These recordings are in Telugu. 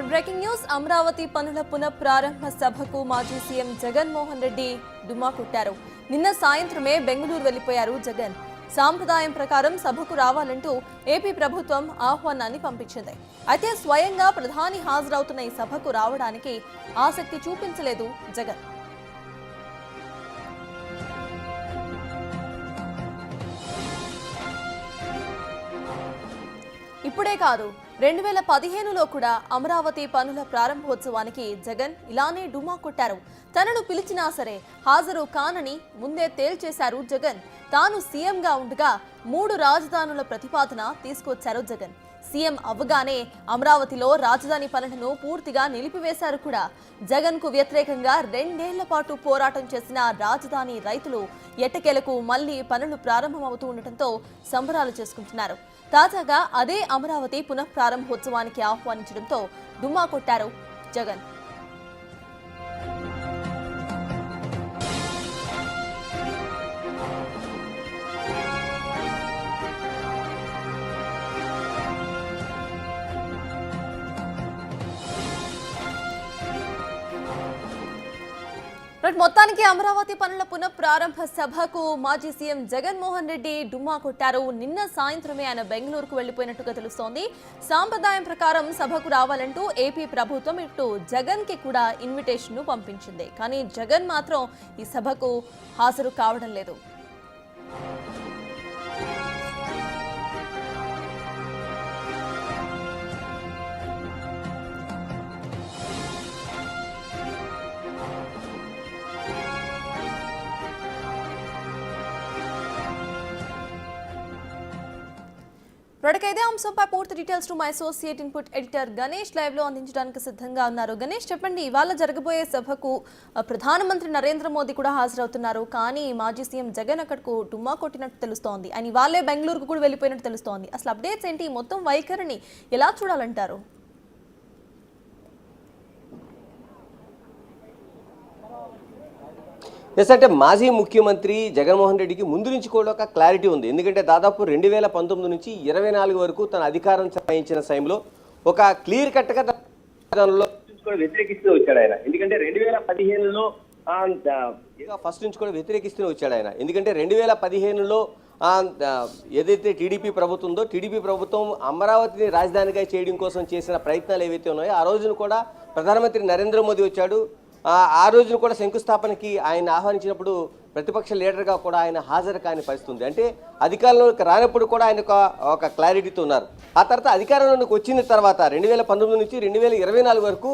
బ్రేకింగ్ న్యూస్ అమరావతి పనుల పునఃప్రారంభ సభకు మాజీ సీఎం జగన్మోహన్ రెడ్డి డుమ్మా కొట్టారు. నిన్న సాయంత్రమే బెంగళూరు వెళ్లిపోయారు జగన్. సాంప్రదాయం ప్రకారం సభకు రావాలంటూ ఏపీ ప్రభుత్వం ఆహ్వానాన్ని పంపించింది. అయితే స్వయంగా ప్రధాని హాజరవుతున్న ఈ సభకు రావడానికి ఆసక్తి చూపించలేదు జగన్. ఇప్పుడే కాదు 2015లో కూడా అమరావతి పనుల ప్రారంభోత్సవానికి జగన్ ఇలానే డుమా కొట్టారు. తనను పిలిచినా సరే హాజరు కానని ముందే తేల్చేశారు జగన్. తాను సీఎంగా ఉండగా 3 రాజధానుల ప్రతిపాదన తీసుకొచ్చారు జగన్. సీఎం అవ్వగానే అమరావతిలో రాజధాని పనులను పూర్తిగా నిలిపివేశారు కూడా. జగన్ కు వ్యతిరేకంగా 2 ఏళ్ల పాటు పోరాటం చేసిన రాజధాని రైతులు ఎట్టకేలకు మళ్లీ పనులు ప్రారంభమవుతూ ఉండటంతో సంబరాలు చేసుకుంటున్నారు. తాజాగా అదే అమరావతి పునఃప్రారంభోత్సవానికి ఆహ్వానించడంతో డుమ్మా కొట్టారు జగన్. మొత్తానికి అమరావతి పనుల పునఃప్రారంభ సభకు మాజీ సీఎం జగన్మోహన్ రెడ్డి డుమ్మా కొట్టారు. నిన్న సాయంత్రమే ఆయన బెంగళూరుకు వెళ్లిపోయినట్టుగా తెలుస్తోంది. సాంప్రదాయం ప్రకారం సభకు రావాలంటూ ఏపీ ప్రభుత్వం ఇటు జగన్ కి కూడా ఇన్విటేషన్ పంపించింది. కానీ జగన్ మాత్రం ఈ సభకు హాజరు కావడం లేదు. ఇదే అంశంపై పూర్తి details to my associate input editor Ganesh live లో అందించడానికి సిద్ధంగా ఉన్నారు. గణేష్, చెప్పండి, ఇవాళ జరగబోయే సభకు ప్రధానమంత్రి నరేంద్ర మోదీ కూడా హాజరవుతున్నారు. కానీ మాజీ సీఎం జగన్ అక్కడకు డుమ్మా కొట్టినట్టు తెలుస్తోంది. ఆయన ఇవాళే బెంగళూరుకు కూడా వెళ్ళిపోయినట్టు తెలుస్తోంది. అసలు అప్డేట్స్ ఏంటి? మొత్తం వైఖరిని ఎలా చూడాలంటారు? అంటే మాజీ ముఖ్యమంత్రి జగన్మోహన్ రెడ్డికి ముందు నుంచి కూడా ఒక క్లారిటీ ఉంది. ఎందుకంటే దాదాపు 2019 నుంచి 24 వరకు తన అధికారం చలాయించిన సమయంలో ఒక క్లియర్ కట్గా వ్యతిరేకిస్తూ వచ్చాడు ఆయన. ఎందుకంటే 2015లో ఫస్ట్ నుంచి కూడా వ్యతిరేకిస్తూ వచ్చాడు ఆయన. ఎందుకంటే 2015లో ఏదైతే టీడీపీ ప్రభుత్వం ఉందో టీడీపీ ప్రభుత్వం అమరావతిని రాజధానిగా చేయడం కోసం చేసిన ప్రయత్నాలు ఏవైతే ఉన్నాయో ఆ రోజున కూడా ప్రధానమంత్రి నరేంద్ర మోదీ వచ్చాడు. ఆ రోజున కూడా శంకుస్థాపనకి ఆయన ఆహ్వానించినప్పుడు ప్రతిపక్ష లీడర్గా కూడా ఆయన హాజరు కాని పరిస్థితుంది. అంటే అధికారంలోకి రానప్పుడు కూడా ఆయన ఒక క్లారిటీతో ఉన్నారు. ఆ తర్వాత అధికారంలోకి వచ్చిన తర్వాత 2019 నుంచి 2024 వరకు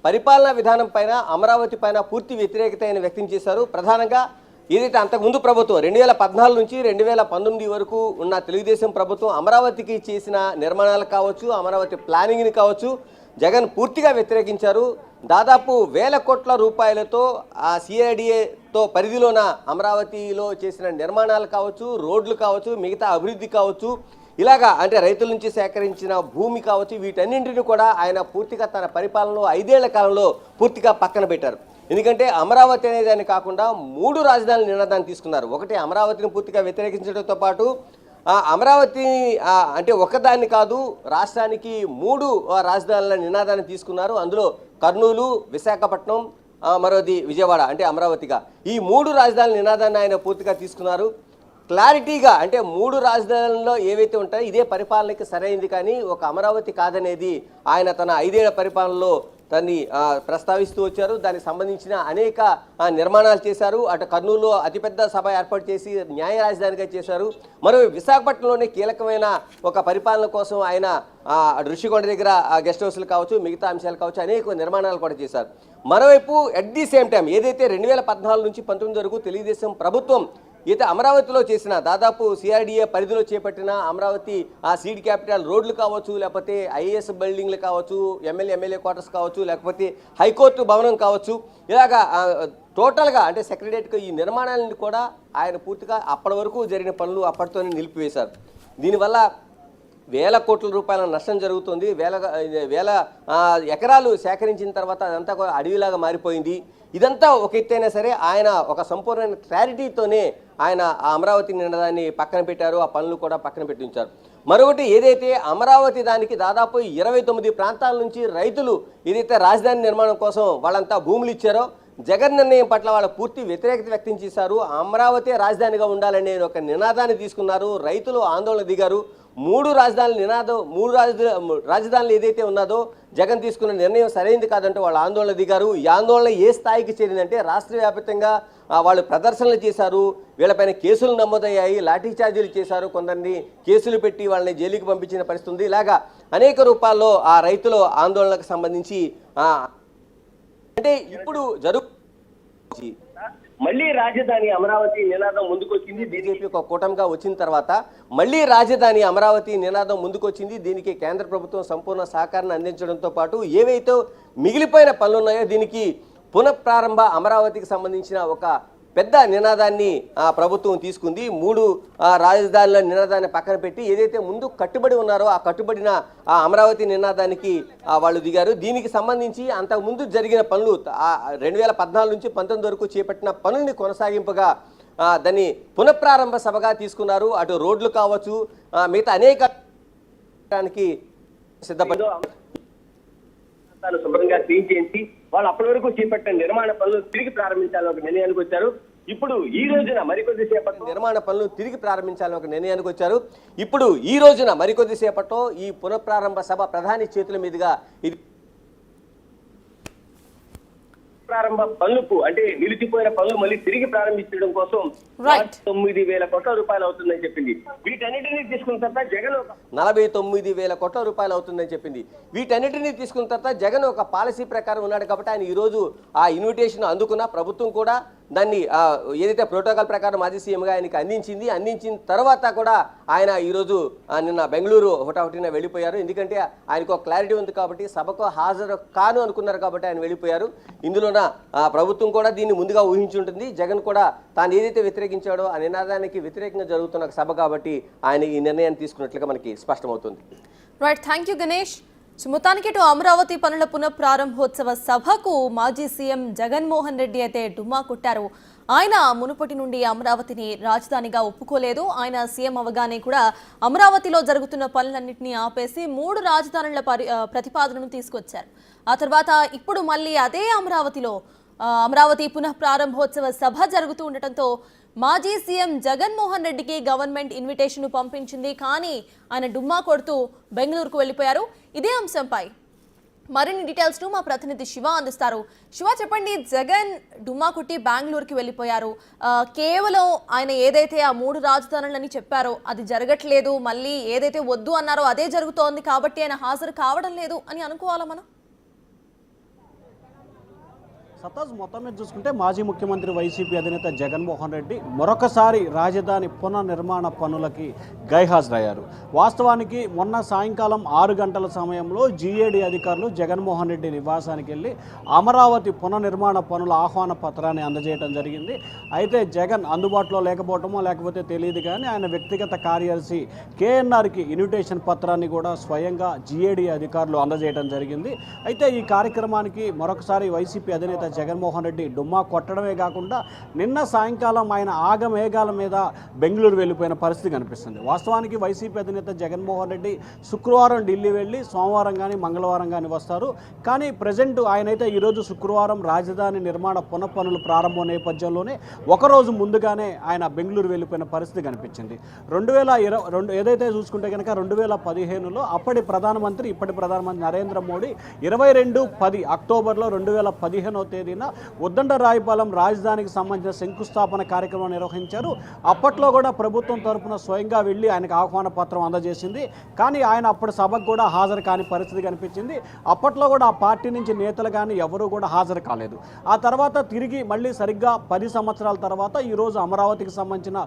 పరిపాలనా విధానం పైన అమరావతి పైన పూర్తి వ్యతిరేకత ఆయన వ్యక్తం చేశారు. ప్రధానంగా ఏదైతే అంతకుముందు ప్రభుత్వం 2014 నుంచి 2019 వరకు ఉన్న తెలుగుదేశం ప్రభుత్వం అమరావతికి చేసిన నిర్మాణాలు కావచ్చు, అమరావతి ప్లానింగ్ని కావచ్చు, జగన్ పూర్తిగా వ్యతిరేకించారు. దాదాపు 1000 కోట్ల రూపాయలతో ఆ సిఆర్డిఏతో పరిధిలోన అమరావతిలో చేసిన నిర్మాణాలు కావచ్చు, రోడ్లు కావచ్చు, మిగతా అభివృద్ధి కావచ్చు, ఇలాగా అంటే రైతుల నుంచి సేకరించిన భూమి కావచ్చు, వీటన్నింటినీ కూడా ఆయన పూర్తిగా తన పరిపాలనలో 5 ఏళ్ల కాలంలో పూర్తిగా పక్కన పెట్టారు. ఎందుకంటే అమరావతి అనేదాన్ని కాకుండా 3 రాజధానుల నినాదాన్ని తీసుకున్నారు. ఒకటి అమరావతిని పూర్తిగా వ్యతిరేకించడంతో పాటు అమరావతి అంటే ఒకదాన్ని కాదు రాష్ట్రానికి 3 రాజధానుల నినాదాన్ని తీసుకున్నారు. అందులో కర్నూలు, విశాఖపట్నం, మరోది విజయవాడ అంటే అమరావతిగా ఈ 3 రాజధానుల నినాదాన్ని ఆయన పూర్తిగా తీసుకున్నారు. క్లారిటీగా అంటే 3 రాజధానుల్లో ఏవైతే ఉంటాయో ఇదే పరిపాలనకి సరైనది, కానీ ఒక అమరావతి కాదనేది ఆయన తన 5 ఏళ్ల పరిపాలనలో దాన్ని ప్రస్తావిస్తూ వచ్చారు. దానికి సంబంధించిన అనేక నిర్మాణాలు చేశారు. అటు కర్నూలులో అతిపెద్ద సభ ఏర్పాటు చేసి న్యాయ రాజధానిగా చేశారు. మరో విశాఖపట్నంలోనే కీలకమైన ఒక పరిపాలన కోసం ఆయన ఋషికొండ దగ్గర గెస్ట్ హౌస్లు కావచ్చు, మిగతా అంశాలు కావచ్చు, అనేక నిర్మాణాలు కూడా చేశారు. మరోవైపు అట్ ది సేమ్ టైం ఏదైతే 2014 నుంచి 19 వరకు తెలుగుదేశం ప్రభుత్వం అయితే అమరావతిలో చేసిన దాదాపు సిఆర్డిఏ పరిధిలో చేపట్టిన అమరావతి సీడ్ క్యాపిటల్ రోడ్లు కావచ్చు, లేకపోతే ఐఏఎస్ బిల్డింగ్లు కావచ్చు, ఎమ్మెల్యే క్వార్టర్స్ కావచ్చు, లేకపోతే హైకోర్టు భవనం కావచ్చు, ఇలాగా టోటల్గా అంటే సెక్రటరియట్గా ఈ నిర్మాణాలను కూడా ఆయన పూర్తిగా అప్పటి వరకు జరిగిన పనులు అప్పటితోనే నిలిపివేశారు. దీనివల్ల 1000 కోట్ల రూపాయల నష్టం జరుగుతుంది. వేల ఎకరాలు సేకరించిన తర్వాత అదంతా అడవిలాగా మారిపోయింది. ఇదంతా ఒక ఎత్తైనా సరే ఆయన ఒక సంపూర్ణ క్లారిటీతోనే ఆయన ఆ అమరావతి నినాదాన్ని పక్కన పెట్టారు. ఆ పనులు కూడా పక్కన పెట్టి ఉంచారు. మరొకటి ఏదైతే అమరావతి దానికి దాదాపు 29 ప్రాంతాల నుంచి రైతులు ఏదైతే రాజధాని నిర్మాణం కోసం వాళ్ళంతా భూములు ఇచ్చారో జగన్ నిర్ణయం పట్ల వాళ్ళ పూర్తి వ్యతిరేకత వ్యక్తం చేశారు. అమరావతి రాజధానిగా ఉండాలనే ఒక నినాదాన్ని తీసుకున్నారు. రైతులు ఆందోళన దిగారు. మూడు రాజధానులు ఏదైతే ఉన్నదో జగన్ తీసుకున్న నిర్ణయం సరైనది కాదంటూ వాళ్ళు ఆందోళన దిగారు. ఈ ఆందోళన ఏ స్థాయికి చేరిందంటే రాష్ట్ర వ్యాప్తంగా వాళ్ళు ప్రదర్శనలు చేశారు. వీళ్ళపైన కేసులు నమోదయ్యాయి, లాఠీ చార్జీలు చేశారు, కొందరిని కేసులు పెట్టి వాళ్ళని జైలుకి పంపించిన పరిస్థితి ఉంది. ఇలాగా అనేక రూపాల్లో ఆ రైతుల ఆందోళనకు సంబంధించి అంటే ఇప్పుడు మళ్ళీ రాజధాని అమరావతి నినాదం ముందుకొచ్చింది. బీజేపీ ఒక కూటమిగా వచ్చిన తర్వాత మళ్ళీ రాజధాని అమరావతి నినాదం ముందుకొచ్చింది. దీనికి కేంద్ర ప్రభుత్వం సంపూర్ణ సహకారాన్ని అందించడంతో పాటు ఏవైతే మిగిలిపోయిన పనులు ఉన్నాయో దీనికి పునఃప్రారంభ అమరావతికి సంబంధించిన ఒక పెద్ద నినాదాన్ని ప్రభుత్వం తీసుకుంది. మూడు రాజధానుల నినాదాన్ని పక్కన పెట్టి ఏదైతే ముందు కట్టుబడి ఉన్నారో ఆ కట్టుబడిన ఆ అమరావతి నినాదానికి వాళ్ళు దిగారు. దీనికి సంబంధించి అంతకుముందు జరిగిన పనులు 2014 నుంచి 19 వరకు చేపట్టిన పనుల్ని కొనసాగింపుగా దాన్ని పునఃప్రారంభ సభగా తీసుకున్నారు. అటు రోడ్లు కావచ్చు, మిగతా అనేక సిద్ధపడి శుభ్రంగా క్లీన్ చేయించి వాళ్ళు అప్పటి వరకు చేపట్టిన నిర్మాణ పనులు తిరిగి ప్రారంభించాలని ఒక నిర్ణయానికి వచ్చారు. ఇప్పుడు ఈ రోజున మరికొద్ది సేపట్లో నిర్మాణ పనులు తిరిగి ప్రారంభించాలని ఒక నిర్ణయానికి వచ్చారు. ఇప్పుడు ఈ రోజున మరికొద్ది సేపట్లో ఈ పునఃప్రారంభ సభ ప్రధాని చేతుల మీదుగా ఇది ప్రారంభ పనులకు అంటే నిలిచిపోయిన పనులు మళ్ళీ తిరిగి ప్రారంభించడం కోసం 49,000 కోట్ల రూపాయలు అవుతుందని చెప్పింది. వీటన్నిటినీ తీసుకున్న తర్వాత జగన్ 49,000 కోట్ల రూపాయలు అవుతుందని చెప్పింది. వీటన్నిటినీ తీసుకున్న తర్వాత జగన్ ఒక పాలసీ ప్రకారం ఉన్నాడు కాబట్టి ఆయన ఈరోజు ఆ ఇన్విటేషన్ అందుకున్న ప్రభుత్వం కూడా దాన్ని ఏదైతే ప్రోటోకాల్ ప్రకారం మాజీ సీఎంగా ఆయనకి అందించిన తర్వాత కూడా ఆయన ఈరోజు నిన్న బెంగళూరు హుటాహుటిన వెళ్ళిపోయారు. ఎందుకంటే ఆయనకు ఒక క్లారిటీ ఉంది కాబట్టి సభకు హాజరు కాను అనుకున్నారు కాబట్టి ఆయన వెళ్ళిపోయారు. ఇందులోన ప్రభుత్వం కూడా దీన్ని ముందుగా ఊహించి ఉంటుంది. జగన్ కూడా తాను ఏదైతే వ్యతిరేకించాడో ఆ నినాదానికి వ్యతిరేకంగా జరుగుతున్న సభ కాబట్టి ఆయన ఈ నిర్ణయాన్ని తీసుకున్నట్లుగా మనకి స్పష్టమవుతుంది. Right, thank you Ganesh. మొత్తానికి ఇటు అమరావతి పనుల పునఃప్రారంభోత్సవ సభకు మాజీ సీఎం జగన్మోహన్ రెడ్డి అయితే డుమ్మా కొట్టారు. ఆయన మునుపటి నుండి అమరావతిని రాజధానిగా ఒప్పుకోలేదు. ఆయన సీఎం అవగానే కూడా అమరావతిలో జరుగుతున్న పనులన్నింటినీ ఆపేసి 3 రాజధానుల ప్రతిపాదనను తీసుకొచ్చారు. ఆ తర్వాత ఇప్పుడు మళ్ళీ అదే అమరావతి పునఃప్రారంభోత్సవ సభ జరుగుతూ ఉండటంతో మాజీ సీఎం జగన్మోహన్ రెడ్డికి గవర్నమెంట్ ఇన్విటేషన్ పంపించింది. కానీ ఆయన డుమ్మా కొడుతూ బెంగళూరుకు వెళ్ళిపోయారు. ఇదే అంశంపై మరిన్ని డీటెయిల్స్ మా ప్రతినిధి శివ అందిస్తారు. శివ, చెప్పండి, జగన్ డుమ్మా కొట్టి బెంగళూరుకి వెళ్ళిపోయారు. కేవలం ఆయన ఏదైతే ఆ 3 రాజధానులని చెప్పారో అది జరగట్లేదు, మళ్ళీ ఏదైతే వద్దు అన్నారో అదే జరుగుతోంది కాబట్టి ఆయన హాజరు కావడం లేదు అని అనుకోవాలా మనం? సతాజ్ మొత్తం మీద చూసుకుంటే మాజీ ముఖ్యమంత్రి వైసీపీ అధినేత జగన్మోహన్ రెడ్డి మరొకసారి రాజధాని పునర్నిర్మాణ పనులకి గైహాజరయ్యారు. వాస్తవానికి మొన్న సాయంకాలం 6 గంటల సమయంలో జీఏడీ అధికారులు జగన్మోహన్ రెడ్డి నివాసానికి వెళ్ళి అమరావతి పునర్నిర్మాణ పనుల ఆహ్వాన పత్రాన్ని అందజేయడం జరిగింది. అయితే జగన్ అందుబాటులో లేకపోవటమో లేకపోతే తెలియదు కానీ ఆయన వ్యక్తిగత కార్యదర్శి కేఎన్ఆర్కి ఇన్విటేషన్ పత్రాన్ని కూడా స్వయంగా జీఏడీ అధికారులు అందజేయడం జరిగింది. అయితే ఈ కార్యక్రమానికి మరొకసారి వైసీపీ అధినేత జగన్మోహన్ రెడ్డి డుమ్మా కొట్టడమే కాకుండా నిన్న సాయంకాలం ఆయన ఆగమేఘాల మీద బెంగళూరు వెళ్ళిపోయిన పరిస్థితి కనిపిస్తుంది. వాస్తవానికి వైసీపీ అధినేత జగన్మోహన్ రెడ్డి శుక్రవారం ఢిల్లీ వెళ్ళి సోమవారం కానీ మంగళవారం కానీ వస్తారు. కానీ ప్రజెంట్ ఆయనైతే ఈరోజు శుక్రవారం రాజధాని నిర్మాణ పునఃపనులు ప్రారంభం నేపథ్యంలోనే ఒకరోజు ముందుగానే ఆయన బెంగళూరు వెళ్ళిపోయిన పరిస్థితి కనిపించింది. 2022 ఏదైతే చూసుకుంటే కనుక 2015లో అప్పటి ప్రధానమంత్రి ఇప్పటి ప్రధానమంత్రి నరేంద్ర మోడీ 22 అక్టోబర్లో 2015వ తేదీన ఉద్దండరాయపాలెం రాజధానికి సంబంధించిన శంకుస్థాపన కార్యక్రమం నిర్వహించారు. అప్పట్లో కూడా ప్రభుత్వం తరపున స్వయంగా వెళ్ళి ఆయనకు ఆహ్వాన పత్రం అందజేసింది. కానీ ఆయన అప్పటి సభకు కూడా హాజరు కాని పరిస్థితి కనిపించింది. అప్పట్లో కూడా ఆ పార్టీ నుంచి నేతలు కానీ ఎవరూ కూడా హాజరు కాలేదు. ఆ తర్వాత తిరిగి మళ్ళీ సరిగ్గా 10 సంవత్సరాల తర్వాత ఈరోజు అమరావతికి సంబంధించిన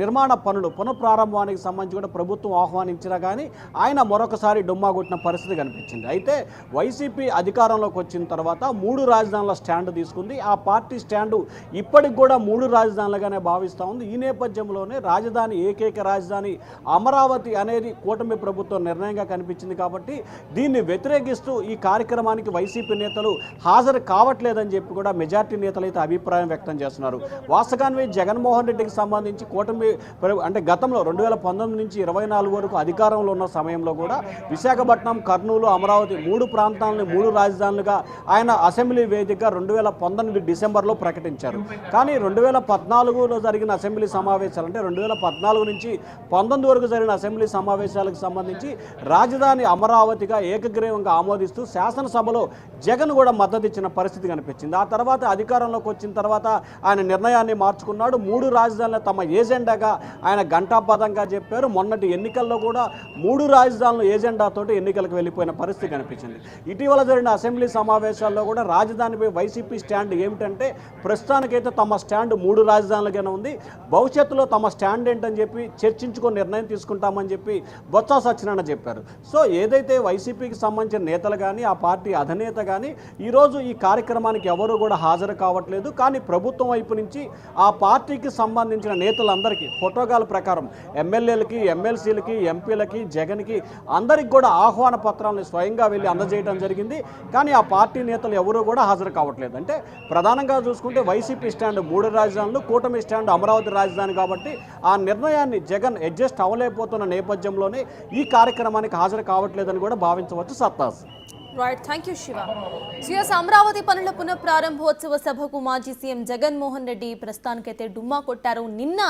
నిర్మాణ పనులు పునఃప్రారంభానికి సంబంధించి కూడా ప్రభుత్వం ఆహ్వానించినా కానీ ఆయన మరొకసారి డుమ్మా కొట్టిన పరిస్థితి కనిపించింది. అయితే వైసీపీ అధికారంలోకి వచ్చిన తర్వాత 3 రాజధానుల స్టాండ్ తీసుకుంది. ఆ పార్టీ స్టాండు ఇప్పటికి కూడా 3 రాజధానులుగానే భావిస్తూ ఉంది. ఈ నేపథ్యంలోనే రాజధాని ఏకైక రాజధాని అమరావతి అనేది కూటమి ప్రభుత్వం నిర్ణయంగా కనిపించింది. కాబట్టి దీన్ని వ్యతిరేకిస్తూ ఈ కార్యక్రమానికి వైసీపీ నేతలు హాజరు కావట్లేదని చెప్పి కూడా మెజార్టీ నేతలు అయితే అభిప్రాయం వ్యక్తం చేస్తున్నారు. వాస్తవానికి జగన్మోహన్ రెడ్డికి సంబంధించి కూటమి అంటే గతంలో 2019 నుంచి 24 వరకు అధికారంలో ఉన్న సమయంలో కూడా విశాఖపట్నం, కర్నూలు, అమరావతి 3 ప్రాంతాలను 3 రాజధానులుగా ఆయన అసెంబ్లీ వేదికగా 2019 డిసెంబర్లో ప్రకటించారు. కానీ 2014లో జరిగిన అసెంబ్లీ సమావేశాలు అంటే 2014 నుంచి 19 వరకు జరిగిన అసెంబ్లీ సమావేశాలకు సంబంధించి రాజధాని అమరావతిగా ఏకగ్రీవంగా ఆమోదిస్తూ శాసనసభలో జగన్ కూడా మద్దతు ఇచ్చిన పరిస్థితి కనిపించింది. ఆ తర్వాత అధికారంలోకి వచ్చిన తర్వాత ఆయన నిర్ణయాన్ని మార్చుకున్నాడు. 3 రాజధానులు తమ ఏజెండాగా ఆయన ఘంటాపథంగా చెప్పారు. మొన్నటి ఎన్నికల్లో కూడా 3 రాజధానులు ఏజెండాతోటి ఎన్నికలకు వెళ్ళిపోయిన పరిస్థితి కనిపించింది. ఇటీవల జరిగిన అసెంబ్లీ సమావేశాల్లో కూడా రాజధానిపై వైసీపీ స్టాండ్ ఏమిటంటే ప్రస్తుతానికైతే తమ స్టాండ్ 3 రాజధానులుగానే ఉంది. భవిష్యత్తులో తమ స్టాండ్ ఏంటని చెప్పి చర్చించుకొని నిర్ణయం తీసుకుంటామని చెప్పి బొత్స సత్యనారాయణ చెప్పారు. సో ఏదైతే వైసీపీకి సంబంధించిన నేతలు కానీ ఆ పార్టీ అధినేత కానీ ఈరోజు ఈ కార్యక్రమానికి ఎవరు కూడా హాజరు కావట్లేదు. కానీ ప్రభుత్వం వైపు నుంచి ఆ పార్టీకి సంబంధించిన నేతలందరికీ ప్రోటోకాల్ ప్రకారం ఎమ్మెల్యేలకి, ఎమ్మెల్సీలకి, ఎంపీలకి, జగన్కి అందరికి కూడా ఆహ్వాన పత్రాలను స్వయంగా వెళ్ళి అందజేయడం జరిగింది. కానీ ఆ పార్టీ నేతలు ఎవరు కూడా హాజరు కావట్లేదు. అంటే ప్రధానంగా చూసుకుంటే వైసీపీ స్టాండ్ 3 రాజధానులు, కూటమి స్టాండ్ అమరావతి రాజధాని. కాబట్టి ఆ నిర్ణయాన్ని జగన్ అడ్జస్ట్ అవ్వలేకపోతున్న నేపథ్యంలోనే ఈ కార్యక్రమానికి హాజరు కావట్లేదని కూడా భావించవచ్చు. సత్తాస్. Right, thank you Shiva. CS Amaravati పనుల పునఃప్రారంభోత్సవ సభకు మాజీ సీఎం జగన్మోహన్ రెడ్డి ప్రస్తుతానికైతే డుమ్మా కొట్టారు. నిన్న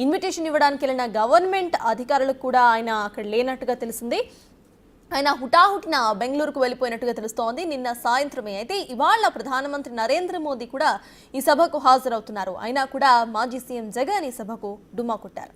ఇన్విటేషన్ ఇవ్వడానికి వెళ్ళిన గవర్నమెంట్ అధికారులకు కూడా ఆయన అక్కడ లేనట్టుగా తెలిసింది. ఆయన హుటాహుటిన బెంగళూరుకు వెళ్ళిపోయినట్టుగా తెలుస్తోంది. నిన్న సాయంత్రమే. అయితే ఇవాళ ప్రధానమంత్రి నరేంద్ర మోదీ కూడా ఈ సభకు హాజరవుతున్నారు. అయినా కూడా మాజీ సీఎం జగన్ ఈ సభకు డుమ్మా కొట్టారు.